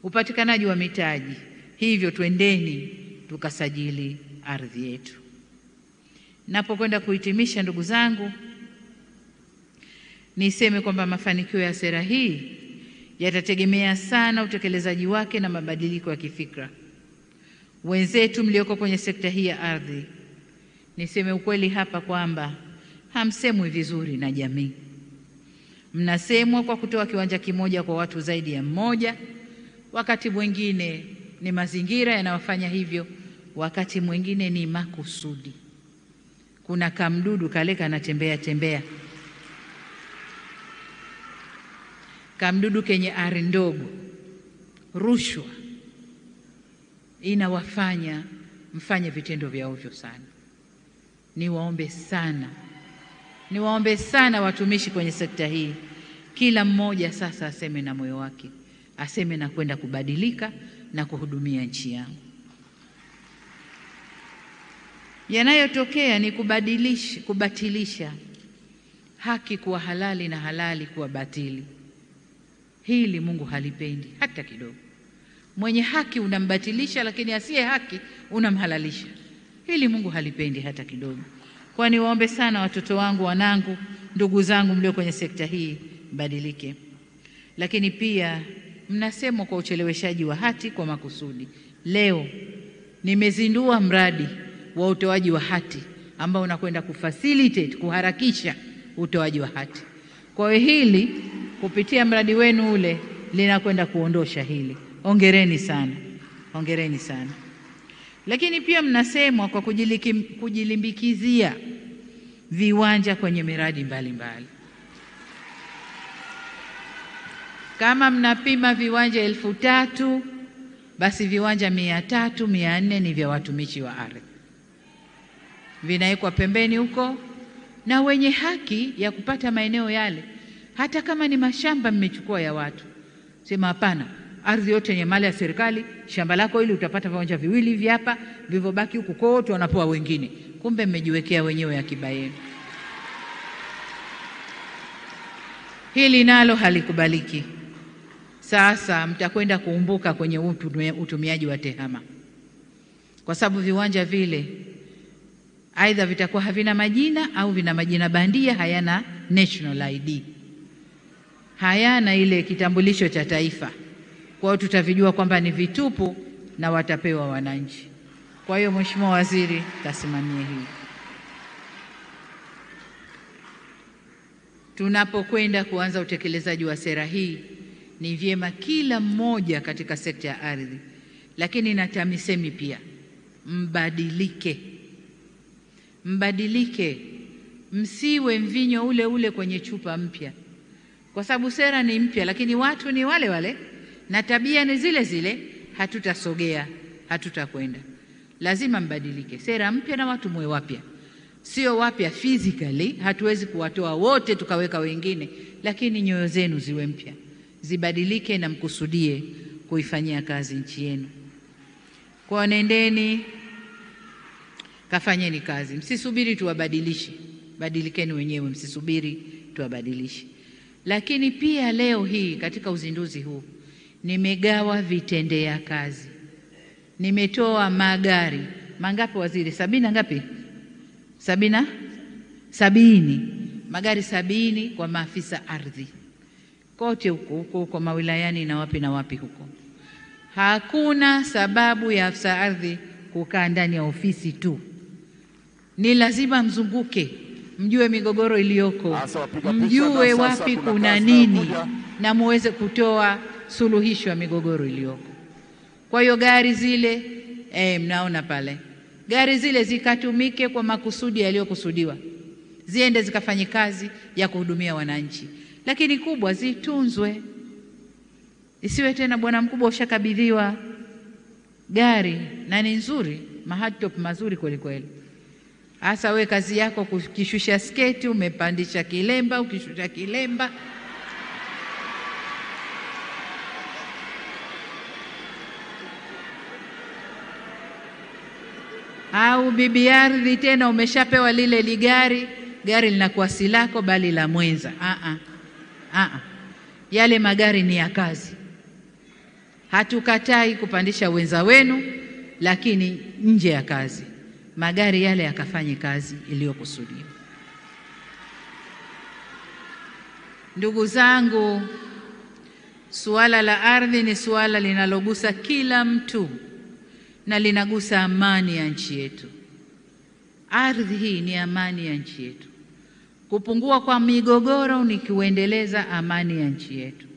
Speaker 1: upatikanaji wa mitaji. Hivyo twendeni tukasajili ardhi yetu. Napokwenda kuhitimisha, ndugu zangu, niseme kwamba mafanikio ya sera hii yatategemea sana utekelezaji wake na mabadiliko ya kifikra. Wenzetu mlioko kwenye sekta hii ya ardhi, niseme ukweli hapa kwamba hamsemwi vizuri na jamii. Mnasemwa kwa kutoa kiwanja kimoja kwa watu zaidi ya mmoja. Wakati mwingine ni mazingira yanayofanya hivyo, wakati mwingine ni makusudi. Kuna kamdudu kale kanatembea tembea, kamdudu kenye ari ndogo. Rushwa inawafanya mfanye vitendo vya ovyo sana. Niwaombe sana watumishi kwenye sekta hii, kila mmoja sasa aseme na moyo wake, aseme na kwenda kubadilika na kuhudumia nchi yangu. Yanayotokea ni kubatilisha haki kuwa halali na halali kuwa batili. Hili Mungu halipendi hata kidogo. Mwenye haki unambatilisha, lakini asiye haki unamhalalisha. Hili Mungu halipendi hata kidogo. Kwa niwaombe sana watoto wangu, wanangu, ndugu zangu mlio kwenye sekta hii, badilike. Lakini pia mnasemwa kwa ucheleweshaji wa hati kwa makusudi. Leo nimezindua mradi wa utoaji wa hati ambao unakwenda kufacilitate, kuharakisha utoaji wa hati. Kwa hiyo hili kupitia mradi wenu ule linakwenda kuondosha hili. Hongereni sana. Hongereni sana. Lakini pia mnasemwa kwa kujilimbikizia viwanja kwenye miradi mbalimbali. Kama mnapima viwanja 3,000, basi viwanja 300, 400 ni vya watumishi wa ardhi. Vinawekwa pembeni huko, na wenye haki ya kupata maeneo yale, hata kama ni mashamba mmechukua ya watu, sema hapana, ardhi yote yenye mali ya serikali, shamba lako ili utapata viwanja 2 hivi hapa, vilivyobaki huko kote wanapoa wengine. Kumbe mmejiwekea wenyewe akiba yenu. Hili nalo halikubaliki. Sasa mtakwenda kuumbuka kwenye utumiaji wa tehama, kwa sababu viwanja vile aidha vitakuwa havina majina au vina majina bandia, hayana national ID, hayana ile kitambulisho cha taifa. Kwa hiyo tutavijua kwamba ni vitupu na watapewa wananchi. Kwa hiyo Mheshimiwa Waziri, kasimamie hili. Tunapokwenda kuanza utekelezaji wa sera hii, ni vyema kila mmoja katika sekta ya ardhi, lakini na TAMISEMI pia, mbadilike, msiwe mvinyo ule ule kwenye chupa mpya, kwa sababu sera ni mpya lakini watu ni wale wale na tabia ni zile zile. Hatutasogea, hatutakwenda. Lazima mbadilike, sera mpya na watu mwe wapya. Sio wapya physically, hatuwezi kuwatoa wote tukaweka wengine, lakini nyoyo zenu ziwe mpya, zibadilike na mkusudie kuifanyia kazi nchi yenu. Kwa nendeni kafanyeni kazi, msisubiri tuwabadilishe, badilikeni wenyewe, msisubiri tuwabadilishe. Lakini pia leo hii katika uzinduzi huu nimegawa vitendea kazi. Nimetoa magari mangapi waziri? 70 ngapi? 70 magari 70 kwa maafisa ardhi. kote huko mawilayani na wapi huko. Hakuna sababu ya afisa ardhi kukaa ndani ya ofisi tu. Ni lazima mzunguke, mjue migogoro iliyoko, mjue wapi kuna nini, na muweze kutoa suluhisho ya migogoro iliyoko. Kwa hiyo gari zile mnaona pale, gari zile zikatumike kwa makusudi yaliyokusudiwa, ziende zikafanye kazi ya kuhudumia wananchi, lakini kubwa zitunzwe. Isiwe tena bwana mkubwa ushakabidhiwa gari na ni nzuri, mahadtop mazuri kweli kweli, hasa we kazi yako kukishusha sketi, umepandisha kilemba, ukishusha kilemba, au bibi ardhi tena umeshapewa lile ligari, gari linakuwa si lako bali la mwenza. Yale magari ni ya kazi. Hatukatai kupandisha wenza wenu, lakini nje ya kazi. Magari yale yakafanye kazi iliyokusudiwa. Ndugu zangu, suala la ardhi ni suala linalogusa kila mtu na linagusa amani ya nchi yetu. Ardhi hii ni amani ya nchi yetu. Kupungua kwa migogoro ni kuendeleza amani ya nchi yetu.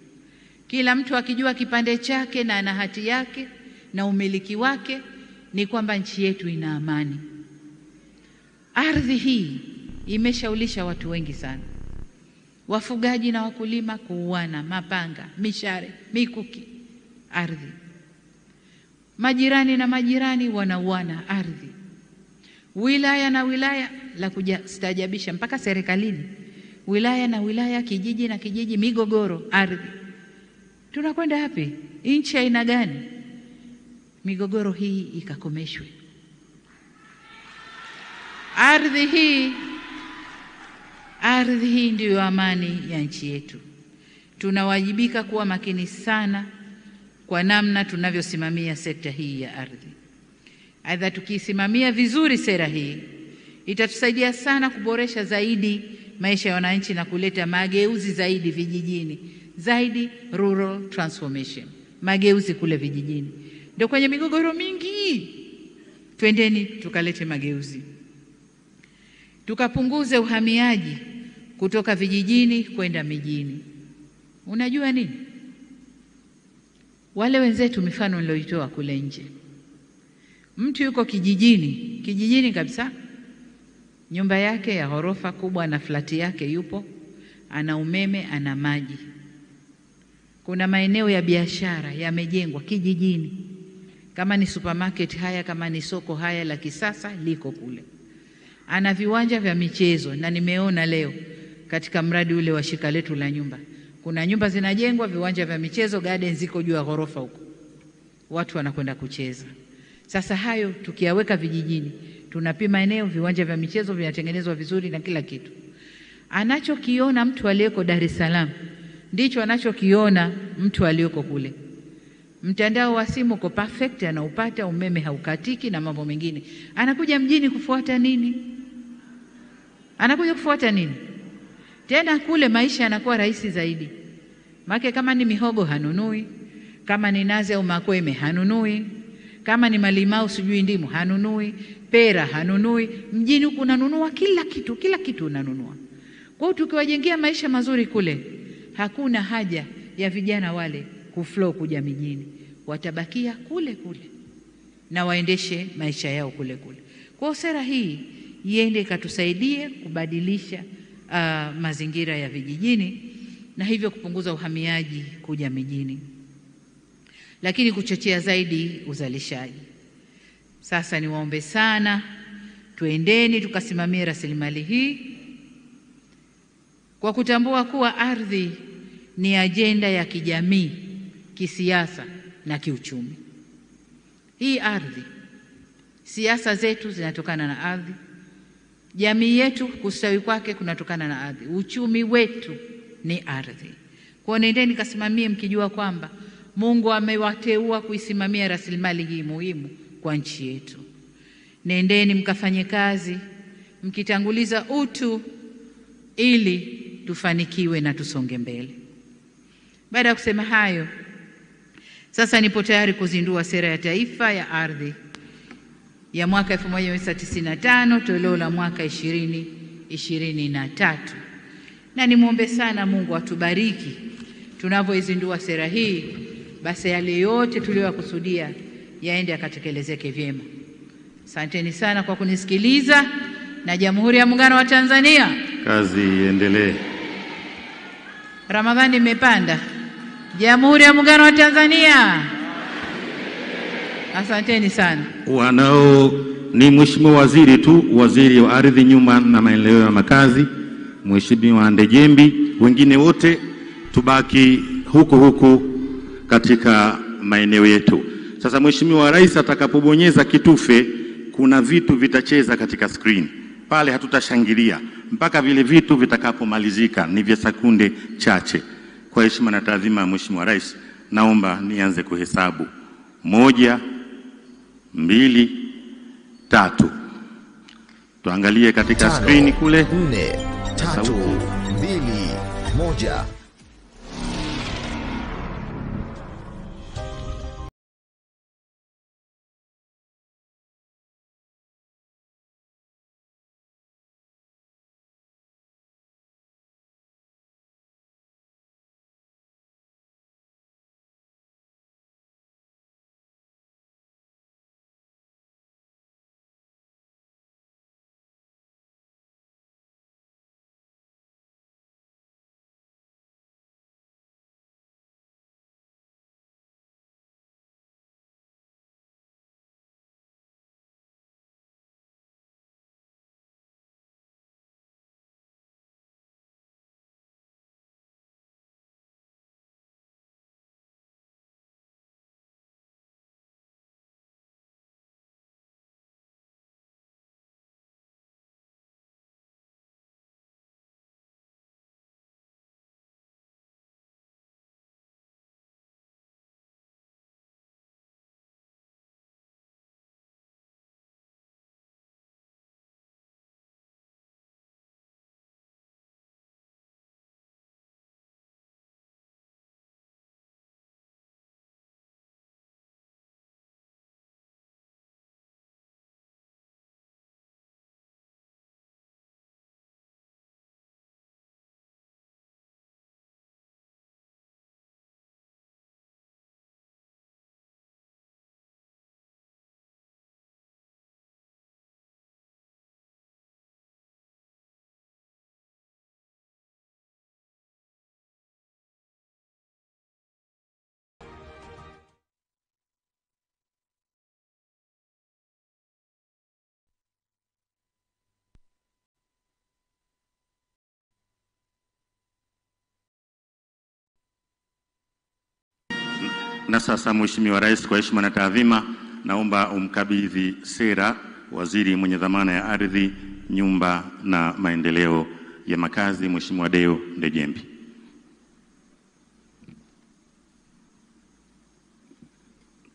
Speaker 1: Kila mtu akijua kipande chake na ana hati yake na umiliki wake, ni kwamba nchi yetu ina amani. Ardhi hii imeshaulisha watu wengi sana, wafugaji na wakulima kuuana, mapanga, mishare, mikuki, ardhi. Majirani na majirani wanauana ardhi. Wilaya na wilaya, la kujistajabisha mpaka serikalini, wilaya na wilaya, kijiji na kijiji, migogoro ardhi. Tunakwenda wapi? Nchi aina gani? Migogoro hii ikakomeshwe. Ardhi hii ndiyo amani ya nchi yetu. Tunawajibika kuwa makini sana kwa namna tunavyosimamia sekta hii ya ardhi. Aidha, tukisimamia vizuri sera hii, itatusaidia sana kuboresha zaidi maisha ya wananchi na kuleta mageuzi zaidi vijijini, zaidi rural transformation, mageuzi kule vijijini. Ndio kwenye migogoro mingi. Twendeni tukalete mageuzi, tukapunguze uhamiaji kutoka vijijini kwenda mijini. Unajua nini? Wale wenzetu, mifano niloitoa kule nje, mtu yuko kijijini kabisa, nyumba yake ya ghorofa kubwa na flati yake yupo, ana umeme, ana maji, kuna maeneo ya biashara yamejengwa kijijini, kama ni supermarket haya, kama ni soko haya la kisasa liko kule, ana viwanja vya michezo. Na nimeona leo katika mradi ule wa shirika letu la nyumba, kuna nyumba zinajengwa, viwanja vya michezo, garden ziko juu ya ghorofa huko, watu wanakwenda kucheza. Sasa hayo tukiyaweka vijijini, tunapima eneo, viwanja vya michezo vinatengenezwa vizuri na kila kitu. Anachokiona mtu aliyeko Dar es Salaam ndicho anachokiona mtu aliyeko kule. Mtandao wa simu uko perfect, anaupata, umeme haukatiki na mambo mengine. Anakuja mjini kufuata nini? Tena kule maisha yanakuwa rahisi zaidi. Maana kama ni mihogo hanunui, kama ni nazi au makweme hanunui, kama ni malimau sijui ndimu hanunui, pera hanunui. Mjini huku unanunua kila kitu unanunua. Kwa hiyo tukiwajengea maisha mazuri kule, hakuna haja ya vijana wale kuflow kuja mijini, watabakia kule na waendeshe maisha yao kule. Kwa sera hii iende ikatusaidie kubadilisha mazingira ya vijijini na hivyo kupunguza uhamiaji kuja mijini, lakini kuchochea zaidi uzalishaji. Sasa niwaombe sana, tuendeni tukasimamie rasilimali hii kwa kutambua kuwa ardhi ni ajenda ya kijamii, kisiasa na kiuchumi. Hii ardhi, siasa zetu zinatokana na ardhi, jamii yetu kustawi kwake kunatokana na ardhi, uchumi wetu ni ardhi. Kwa nendeni kasimamie mkijua kwamba Mungu amewateua kuisimamia rasilimali hii muhimu kwa nchi yetu. Nendeni mkafanye kazi mkitanguliza utu ili tufanikiwe na tusonge mbele. Baada ya kusema hayo, sasa nipo tayari kuzindua sera ya taifa ya ardhi ya mwaka 1995 toleo la mwaka 2023. Na nimwombe sana Mungu atubariki tunavyoizindua sera hii, basi yale yote tuliyokusudia yaende yakatekelezeke vyema. Asanteni sana kwa kunisikiliza, na Jamhuri ya Muungano wa Tanzania.
Speaker 2: Kazi iendelee.
Speaker 1: Ramadhani imepanda. Jamhuri ya Muungano wa Tanzania. Asanteni sana.
Speaker 2: Ni Mheshimiwa Waziri tu, Waziri wa Ardhi, Nyumba na Maendeleo ya Makazi, Mheshimiwa Ndejembi. Wengine wote tubaki huku katika maeneo yetu. Sasa Mheshimiwa Rais atakapobonyeza kitufe, kuna vitu vitacheza katika screen. Pale hatutashangilia mpaka vile vitu vitakapomalizika, ni vya sekunde chache. Kwa heshima na taadhima, Mheshimiwa Rais, naomba nianze kuhesabu. 1, 2, 3. Tuangalie katika screen kule.
Speaker 3: 4, 3, 2, 1.
Speaker 2: Na sasa Mheshimiwa Rais, kwa heshima na taadhima, naomba umkabidhi sera waziri mwenye dhamana ya ardhi, nyumba na maendeleo ya makazi, Mheshimiwa Deo Ndejembi.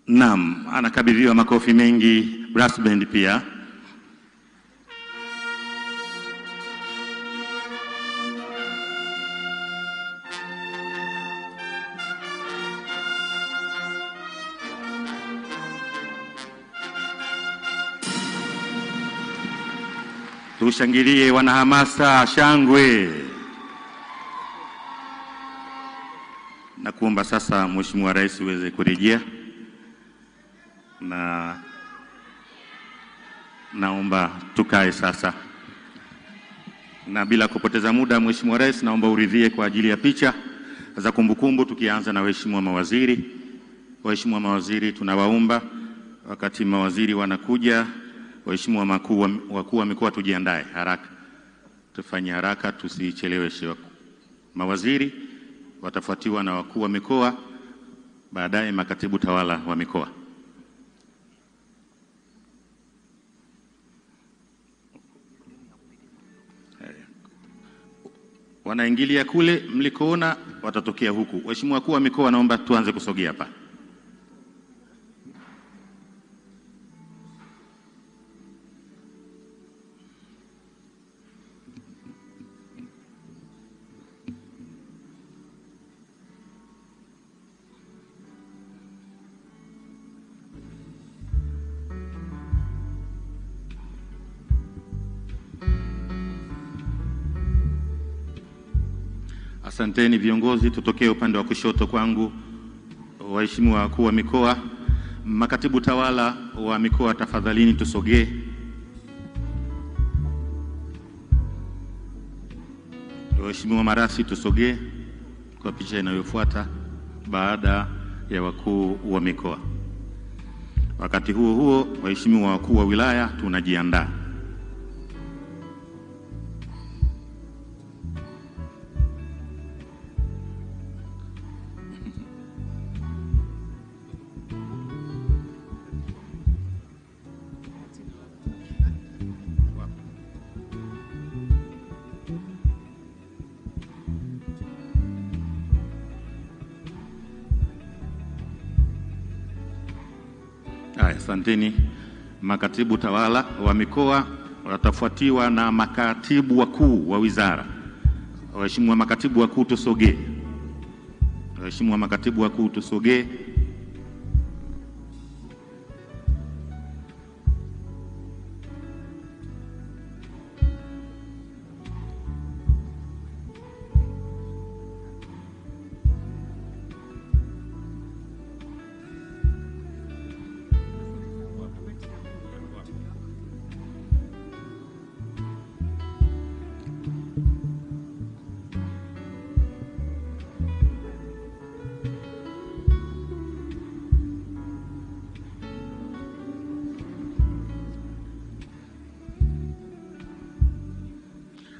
Speaker 2: Naam, anakabidhiwa makofi mengi, brass band pia. Tushangilie wanahamasa, shangwe. Na kuomba sasa Mheshimiwa Rais uweze kurejea, na naomba tukae sasa. Na bila kupoteza muda, Mheshimiwa Rais, naomba uridhie kwa ajili ya picha za kumbukumbu, tukianza na waheshimiwa mawaziri. Waheshimiwa mawaziri, tunawaomba wakati mawaziri wanakuja, waheshimiwa wakuu wa mikoa, tujiandae haraka, tufanye haraka, tusicheleweshe. Mawaziri watafuatiwa na wakuu wa mikoa, baadaye makatibu tawala wa mikoa. Wanaingilia kule mlikoona, watatokea huku. Waheshimiwa wakuu wa mikoa, naomba tuanze kusogea hapa. Asanteni viongozi, tutokee upande wa kushoto kwangu. Waheshimiwa wakuu wa mikoa, makatibu tawala wa mikoa, tafadhalini tusogee. Waheshimiwa marasi tusogee kwa picha inayofuata baada ya wakuu wa mikoa. Wakati huo huo, waheshimiwa wakuu wa wilaya tunajiandaa. Asanteni. Makatibu tawala wa mikoa watafuatiwa na makatibu wakuu wa wizara. Waheshimiwa makatibu wakuu tusogee. Waheshimiwa makatibu wakuu tusogee.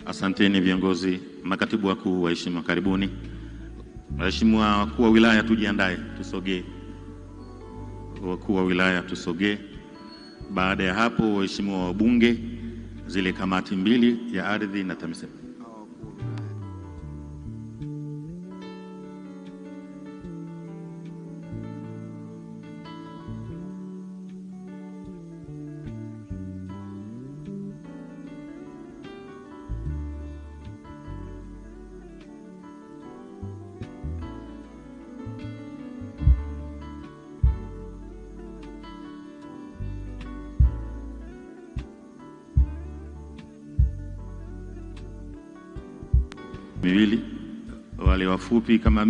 Speaker 2: Asanteni viongozi, makatibu wakuu, waheshimiwa karibuni. Waheshimiwa wakuu wa wilaya tujiandae, tusogee. Wakuu wa wilaya tusogee. Baada ya hapo, waheshimiwa wabunge, zile kamati mbili ya ardhi na TAMISEMI. Miwili, wale wafupi kama